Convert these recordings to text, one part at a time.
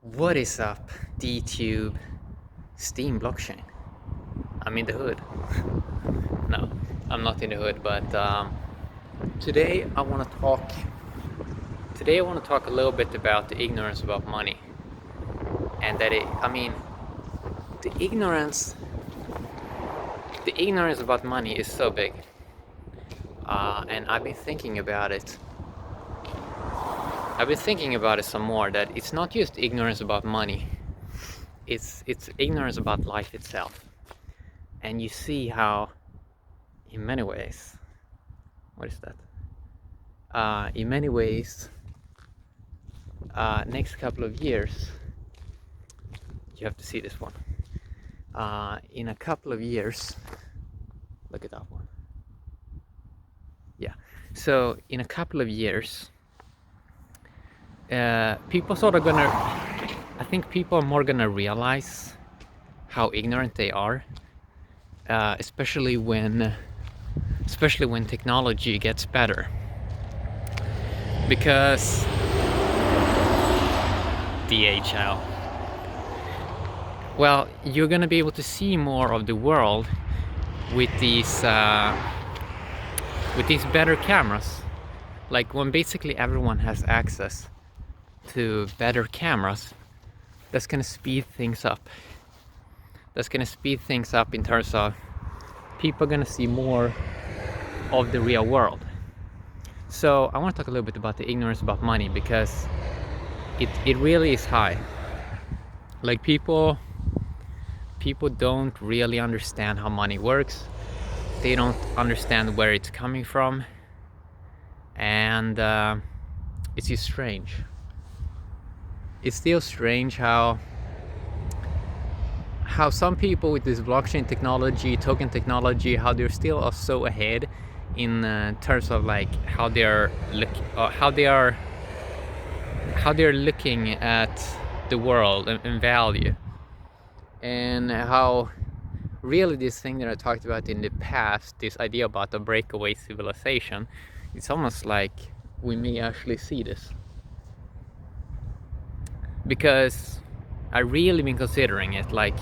What is up, DTube Steam blockchain? I'm in the hood. No, I'm not in the hood, but today I want to talk. Today I want to talk a little bit about the ignorance about money, and that the ignorance, the ignorance about money is so big, and I've been thinking about it. I've been thinking about it some more. That it's not just ignorance about money; it's ignorance about life itself. And you see how, in many ways, what is that? In many ways, next couple of years, you have to see this one. In a couple of years, look at that one. Yeah. So in a couple of years, people sort of gonna. I think people are more gonna realize how ignorant they are, especially when technology gets better. Because DHL. Well, you're gonna be able to see more of the world with these better cameras. Like when basically everyone has access to better cameras, that's gonna speed things up. That's gonna speed things up in terms of people are gonna see more of the real world. So I want to talk a little bit about the ignorance about money, because it really is high. Like people don't really understand how money works. They don't understand where it's coming from, and it's just strange. It's still strange how some people with this blockchain technology, token technology, how they're still so ahead in terms of like how they're looking at the world and value, and how really this thing that I talked about in the past, this idea about a breakaway civilization, it's almost like we may actually see this. Because I really been considering it, like,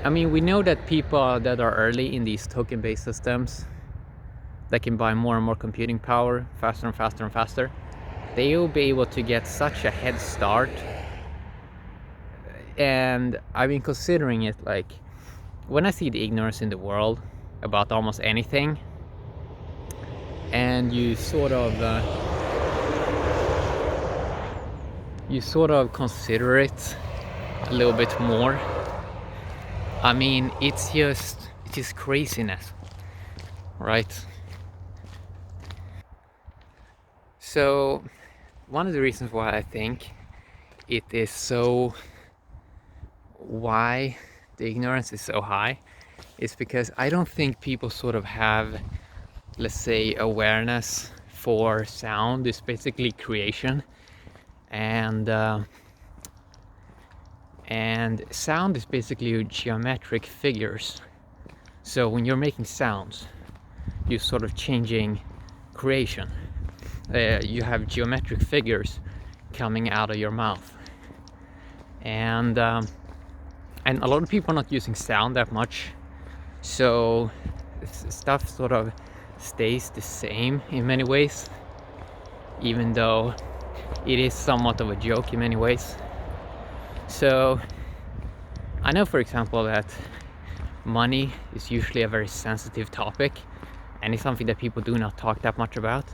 I mean, we know that people that are early in these token-based systems that can buy more and more computing power faster and faster and faster, they will be able to get such a head start. And I've been considering it, like, when I see the ignorance in the world about almost anything, and you sort of consider it a little bit more, I mean, it's just craziness, right? So one of the reasons why I think it is so, why the ignorance is so high, is because I don't think people sort of have, let's say, awareness for sound is basically creation, and sound is basically geometric figures. So when you're making sounds, you're sort of changing creation. You have geometric figures coming out of your mouth, and a lot of people are not using sound that much, so stuff sort of stays the same in many ways, even though it is somewhat of a joke in many ways. So I know, for example, that money is usually a very sensitive topic, and it's something that people do not talk that much about.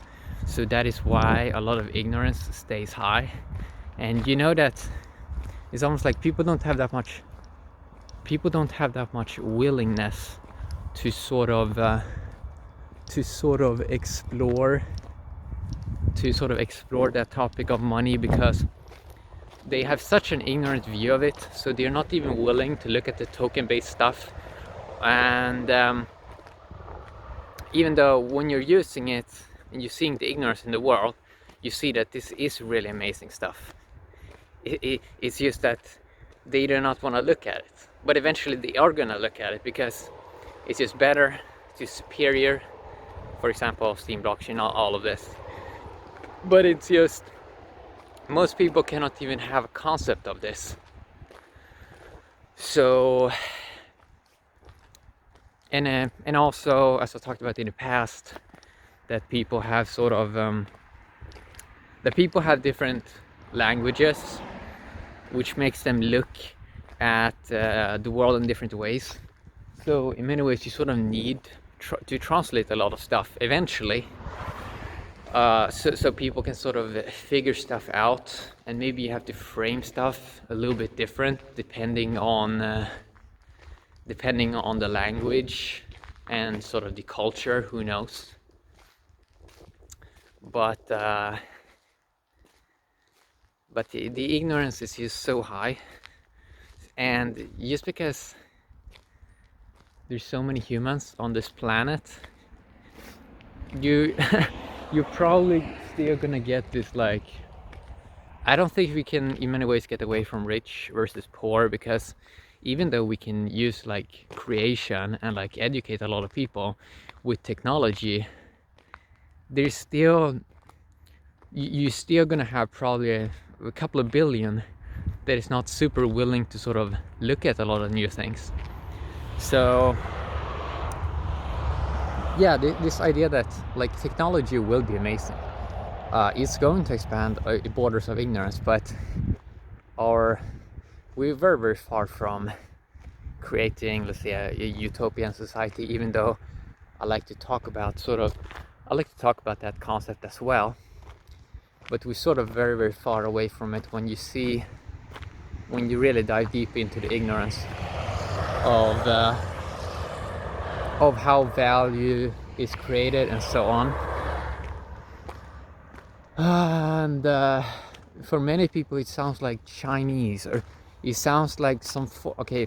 So that is why a lot of ignorance stays high. And you know that it's almost like people don't have that much willingness to sort of explore that topic of money, because they have such an ignorant view of it, so they're not even willing to look at the token-based stuff. And even though when you're using it and you're seeing the ignorance in the world, you see that this is really amazing stuff. It's just that they do not want to look at it, but eventually they are gonna look at it, because it's just better, it's just superior, for example, Steam blockchain, all of this. But it's just, most people cannot even have a concept of this. So, and also, as I talked about in the past, that people have sort of, that people have different languages, which makes them look at the world in different ways. So in many ways you sort of need to translate a lot of stuff eventually, so people can sort of figure stuff out, and maybe you have to frame stuff a little bit different depending on the language and sort of the culture, who knows. But the ignorance is just so high, and just because there's so many humans on this planet, you're probably still gonna get this, like, I don't think we can in many ways get away from rich versus poor, because even though we can use like creation and like educate a lot of people with technology, there's still, you're still gonna have probably a couple of billion that is not super willing to sort of look at a lot of new things. So yeah, this idea that like technology will be amazing, it's going to expand borders of ignorance, but we're very, very far from creating, let's say, a utopian society, even though I like to talk about that concept as well. But we're sort of very, very far away from it when you really dive deep into the ignorance of how value is created and so on. And for many people it sounds like Chinese, or it sounds like okay,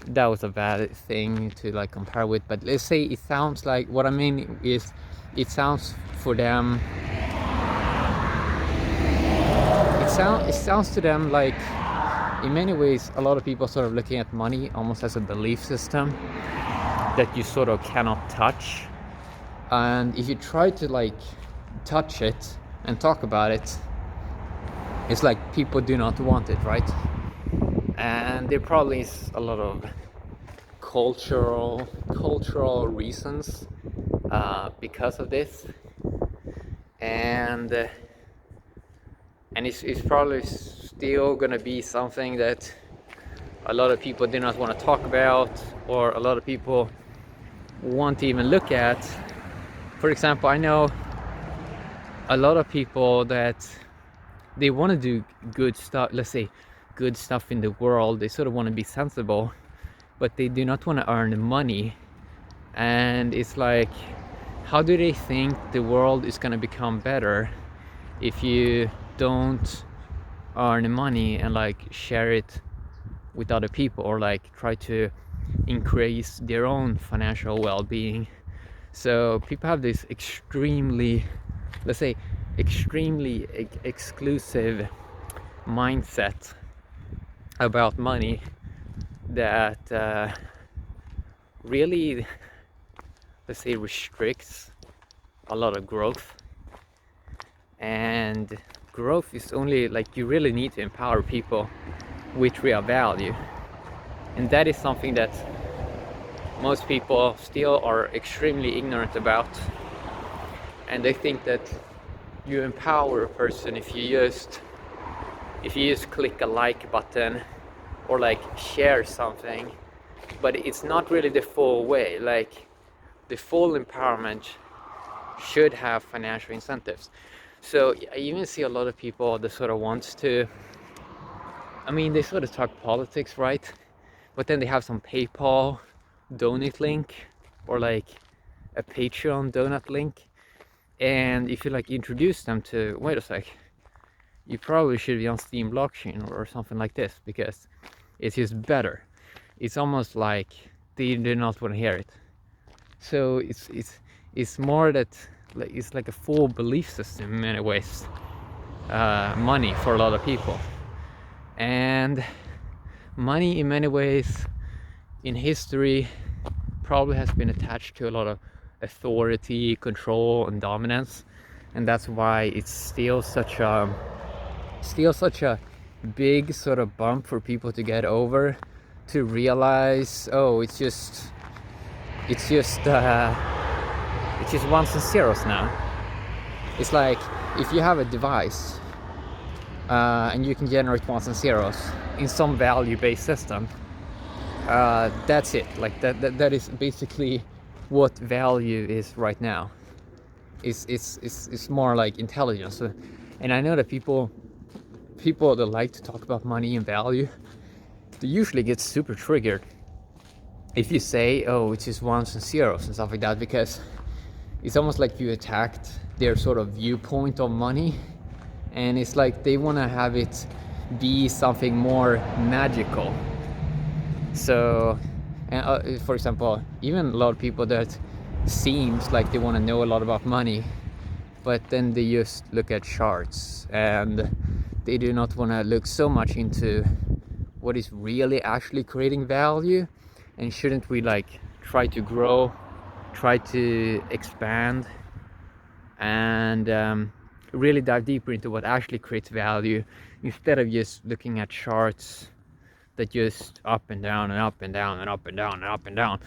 that was a bad thing to like compare with, but let's say it sounds like, what I mean is, it sounds for them, it sounds to them like, in many ways a lot of people sort of looking at money almost as a belief system that you sort of cannot touch, and if you try to like touch it and talk about it, it's like people do not want it, right? And there probably is a lot of cultural reasons because of this, and it's probably still gonna be something that a lot of people do not want to talk about, or a lot of people want to even look at. For example, I know a lot of people that they want to do good stuff, let's say good stuff in the world, they sort of want to be sensible, but they do not want to earn money. And it's like, how do they think the world is going to become better if you don't earn money and like share it with other people, or like try to increase their own financial well-being? So people have this extremely, let's say, extremely exclusive mindset about money that really, let's say, restricts a lot of growth. And growth is only like, you really need to empower people with real value, and that is something that most people still are extremely ignorant about. And they think that you empower a person if you just click a like button or like share something, but it's not really the full way. Like, the full empowerment should have financial incentives. So I even see a lot of people that sort of wants to, I mean, they sort of talk politics, right? But then they have some PayPal donate link, or like a Patreon donate link, and if you like introduce them to, wait a sec, you probably should be on Steam blockchain or something like this, because it's just better. It's almost like they do not want to hear it. So it's more that, like, it's like a full belief system in many ways, money for a lot of people. And money in many ways in history probably has been attached to a lot of authority, control, and dominance, and that's why it's still such a big sort of bump for people to get over, to realize, oh, it's just ones and zeros now. It's like if you have a device and you can generate ones and zeros in some value-based system, that's it. Like that is basically what value is right now. It's more like intelligence. And I know that people that like to talk about money and value, they usually get super triggered if you say, oh, it's just ones and zeros and stuff like that, because it's almost like you attacked their sort of viewpoint of money, and it's like they want to have it be something more magical. So, and for example, even a lot of people that seems like they want to know a lot about money, but then they just look at charts and they do not want to look so much into what is really actually creating value. And shouldn't we like try to grow, try to expand, and really dive deeper into what actually creates value, instead of just looking at charts that just up and down and up and down and up and down and up and down.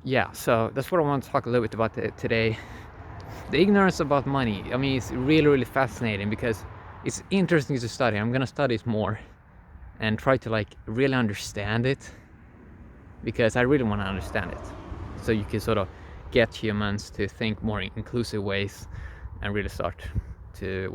Yeah, so that's what I want to talk a little bit about today. The ignorance about money. I mean, it's really fascinating because it's interesting to study. I'm gonna study it more and try to like really understand it, because I really want to understand it, so you can sort of get humans to think more in inclusive ways and really start to